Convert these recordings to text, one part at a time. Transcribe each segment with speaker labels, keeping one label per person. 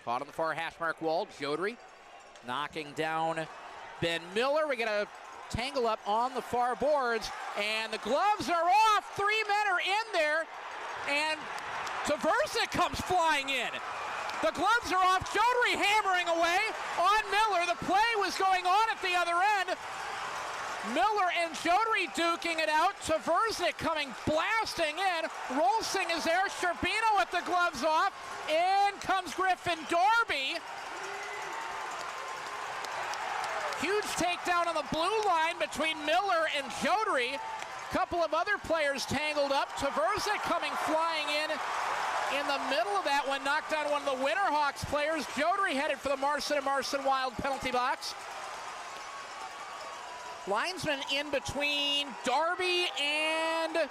Speaker 1: Caught on the far hash mark wall. Jodry knocking down Ben Miller. We get a tangle up on the far boards, and the gloves are off. 3 men are in there, and Tversik comes flying in. The gloves are off. Jodry hammering away on Miller. The play was going on at the other end. Miller and Jodry duking it out. Tversik coming blasting in. Rolsing is there. Sherbino with the gloves off. In comes Griffin Darby. Huge takedown on the blue line between Miller and Jodry. Couple of other players tangled up. Tversik coming flying in the middle of that one. Knocked down one of the Winterhawks players. Jodry headed for the Marson and Marson Wild penalty box. Linesman in between Darby and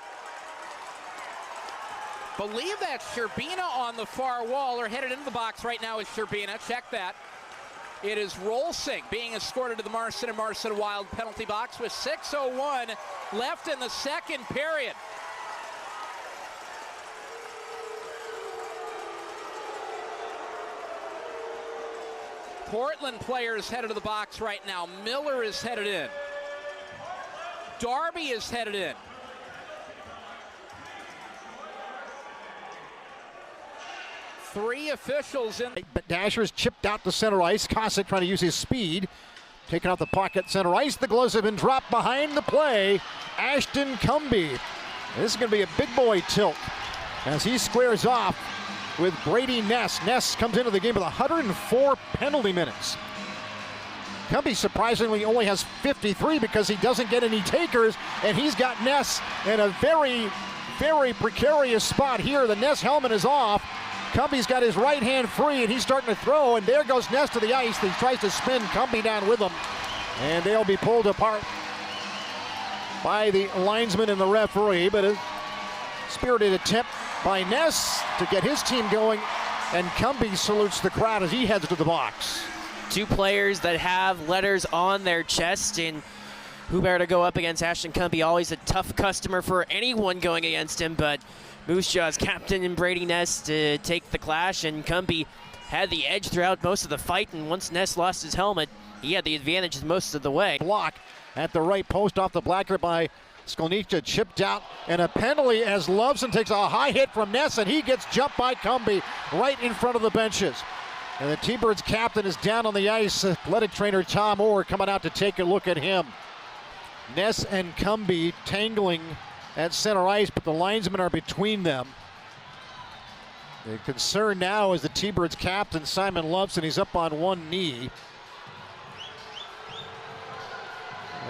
Speaker 1: believe that's Sherbina on the far wall, or headed into the box right now is Sherbina. Check that. It is Rolsing being escorted to the Marson and Marson Wild penalty box with 6:01 left in the second period. Portland players headed to the box right now. Miller is headed in. Darby is headed in. Three officials in.
Speaker 2: But Dasher's chipped out to center ice. Kosick trying to use his speed. Taking out the puck at center ice. The gloves have been dropped behind the play. Ashton Cumbie. This is going to be a big boy tilt as he squares off with Brady Ness. Ness comes into the game with 104 penalty minutes. Cumbie surprisingly only has 53 because he doesn't get any takers, and he's got Ness in a very, very precarious spot here. The Ness helmet is off. Cumbie's got his right hand free, and he's starting to throw, and there goes Ness to the ice. He tries to spin Cumbie down with him, and they'll be pulled apart by the linesman and the referee, but a spirited attempt by Ness to get his team going, and Cumbie salutes the crowd as he heads to the box.
Speaker 3: Two players that have letters on their chest, and who better to go up against Ashton Cumbie? Always a tough customer for anyone going against him, but Moose Jaw's captain and Brady Ness to take the clash, and Cumbie had the edge throughout most of the fight, and once Ness lost his helmet, he had the advantage most of the way.
Speaker 2: Block at the right post off the blacker by Skolnicha, chipped out, and a penalty as Loveson takes a high hit from Ness, and he gets jumped by Cumbie right in front of the benches. And the T-Birds captain is down on the ice. Athletic trainer Tom Orr coming out to take a look at him. Ness and Cumbie tangling at center ice, but the linesmen are between them. The concern now is the T-Birds captain, Simon Loveson. He's up on one knee.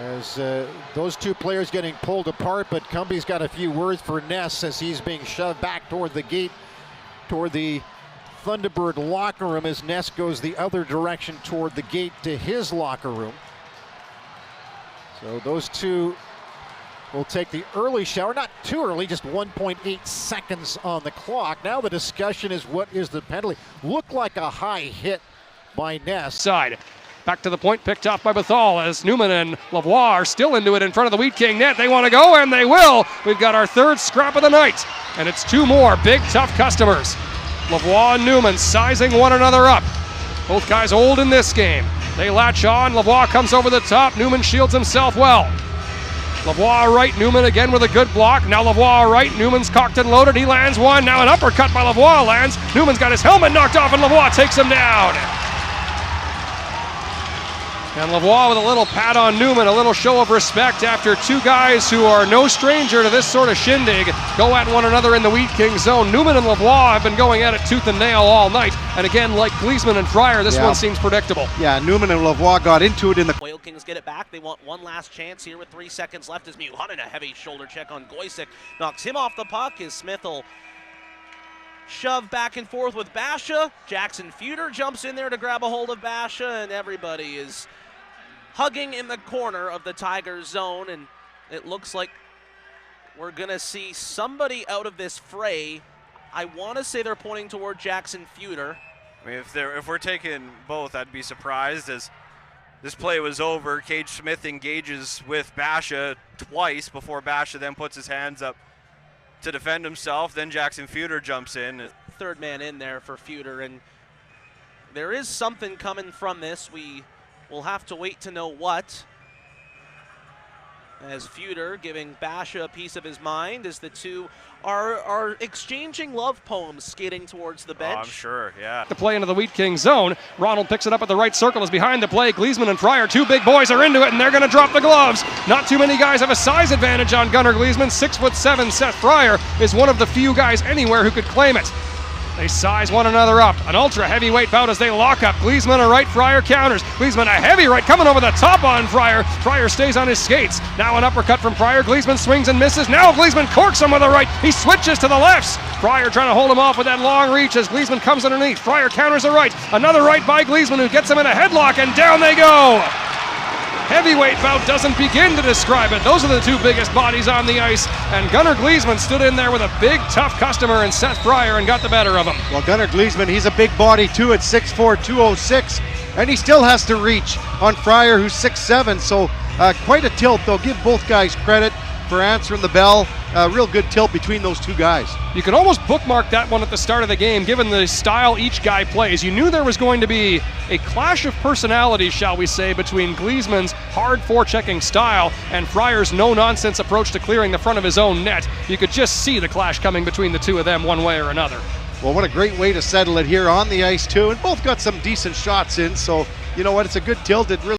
Speaker 2: As those two players getting pulled apart, but Cumbie's got a few words for Ness as he's being shoved back toward the gate, toward the Thunderbird locker room, as Ness goes the other direction toward the gate to his locker room. So those two will take the early shower, not too early, just 1.8 seconds on the clock. Now the discussion is, what is the penalty? Looked like a high hit by Ness.
Speaker 4: Side. Back to the point, picked off by Bethal as Newman and Lavoie are still into it in front of the Wheat King net. They want to go, and they will. We've got our third scrap of the night, and it's two more big, tough customers. Lavoie and Newman sizing one another up. Both guys old in this game. They latch on. Lavoie comes over the top. Newman shields himself well. Lavoie right, Newman again with a good block. Now Lavoie right, Newman's cocked and loaded. He lands one. Now an uppercut by Lavoie lands. Newman's got his helmet knocked off, and Lavoie takes him down. And Lavoie with a little pat on Newman, a little show of respect after two guys who are no stranger to this sort of shindig go at one another in the Wheat King zone. Newman and Lavoie have been going at it tooth and nail all night. And again, like Gleesman and Fryer, this one seems predictable.
Speaker 5: Yeah, Newman and Lavoie got into it in the...
Speaker 6: Whale Kings get it back. They want one last chance here with 3 seconds left as Muhanen, a heavy shoulder check on Goysick, knocks him off the puck as Smith will shove back and forth with Basha. Jackson Feuder jumps in there to grab a hold of Basha, and everybody is hugging in the corner of the Tigers zone, and it looks like we're gonna see somebody out of this fray. I want to say they're pointing toward Jackson Feuder.
Speaker 7: I mean, if we're taking both, I'd be surprised, as this play was over. Cage Smith engages with Basha twice before Basha then puts his hands up to defend himself. Then Jackson Feuder jumps in.
Speaker 6: Third man in there for Feuder, and there is something coming from this. We will have to wait to know what. As Feuder giving Basha a piece of his mind as the two are exchanging love poems skating towards the bench.
Speaker 7: Oh, I'm sure, yeah.
Speaker 4: The play into the Wheat King zone. Ronald picks it up at the right circle, is behind the play. Gleesman and Fryer, two big boys, are into it, and they're going to drop the gloves. Not too many guys have a size advantage on Gunnar Gleesman. 6'7" Seth Fryer is one of the few guys anywhere who could claim it. They size one another up. An ultra heavyweight bout as they lock up. Gleesman a right, Fryer counters. Gleesman a heavy right coming over the top on Fryer. Fryer stays on his skates. Now an uppercut from Fryer. Gleesman swings and misses. Now Gleesman corks him with a right. He switches to the lefts. Fryer trying to hold him off with that long reach as Gleesman comes underneath. Fryer counters a right. Another right by Gleesman who gets him in a headlock, and down they go. Heavyweight bout doesn't begin to describe it. Those are the two biggest bodies on the ice, and Gunnar Gleesman stood in there with a big, tough customer in Seth Fryer and got the better of him.
Speaker 5: Well, Gunnar Gleesman, he's a big body too at 6'4", 206, and he still has to reach on Fryer, who's 6'7", so quite a tilt. They'll give both guys credit for answering the bell. Real good tilt between those two guys.
Speaker 4: You could almost bookmark that one at the start of the game, given the style each guy plays. You knew there was going to be a clash of personalities, shall we say, between Gleesman's hard forechecking style and Fryer's no-nonsense approach to clearing the front of his own net. You could just see the clash coming between the two of them one way or another.
Speaker 5: Well, what a great way to settle it here on the ice too, and both got some decent shots in, so you know what, it's a good tilt. It really.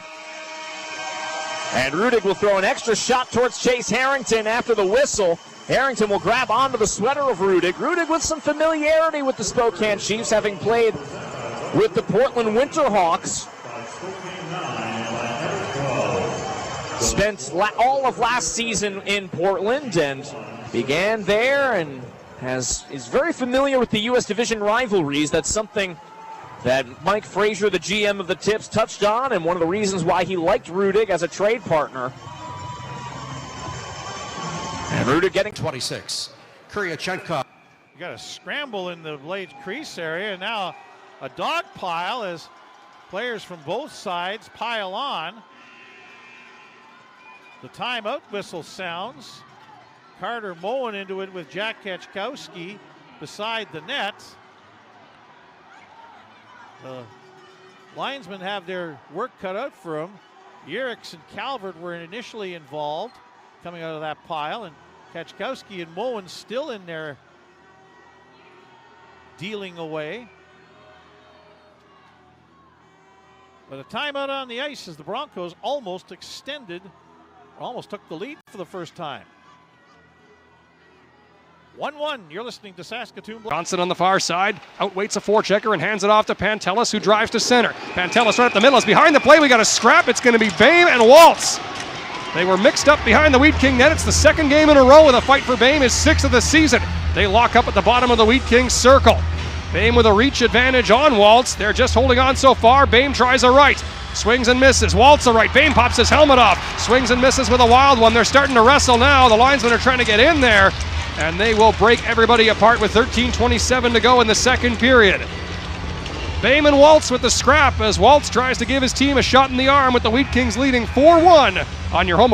Speaker 8: And Rudig will throw an extra shot towards Chase Harrington after the whistle. Harrington will grab onto the sweater of Rudig. Rudig with some familiarity with the Spokane Chiefs, having played with the Portland Winterhawks. Spent all of last season in Portland and began there, and is very familiar with the U.S. Division rivalries. That's something that Mike Frazier, the GM of the Tips, touched on, and one of the reasons why he liked Rudig as a trade partner. And Rudig getting
Speaker 2: 26. Kuryachenko.
Speaker 9: You got a scramble in the Blades crease area, and now a dog pile as players from both sides pile on. The timeout whistle sounds. Carter Moen into it with Jack Kachkowski beside the net. The linesmen have their work cut out for them. Yerix and Calvert were initially involved coming out of that pile, and Kachkowski and Moen still in there dealing away. But a timeout on the ice as the Broncos almost almost took the lead for the first time. 1-1, you're listening to Saskatoon.
Speaker 4: Johnson on the far side, outweights a forechecker and hands it off to Pantelis, who drives to center. Pantelis right up the middle is behind the play. We got a scrap. It's going to be Bame and Waltz. They were mixed up behind the Wheat King net. It's the second game in a row with a fight for Bame, his 6th of the season. They lock up at the bottom of the Wheat King circle. Bame with a reach advantage on Waltz. They're just holding on so far. Bame tries a right. Swings and misses. Waltz a right. Bame pops his helmet off. Swings and misses with a wild one. They're starting to wrestle now. The linesmen are trying to get in there, and they will break everybody apart with 13:27 to go in the second period. Bame and Waltz with the scrap as Waltz tries to give his team a shot in the arm with the Wheat Kings leading 4-1 on your home of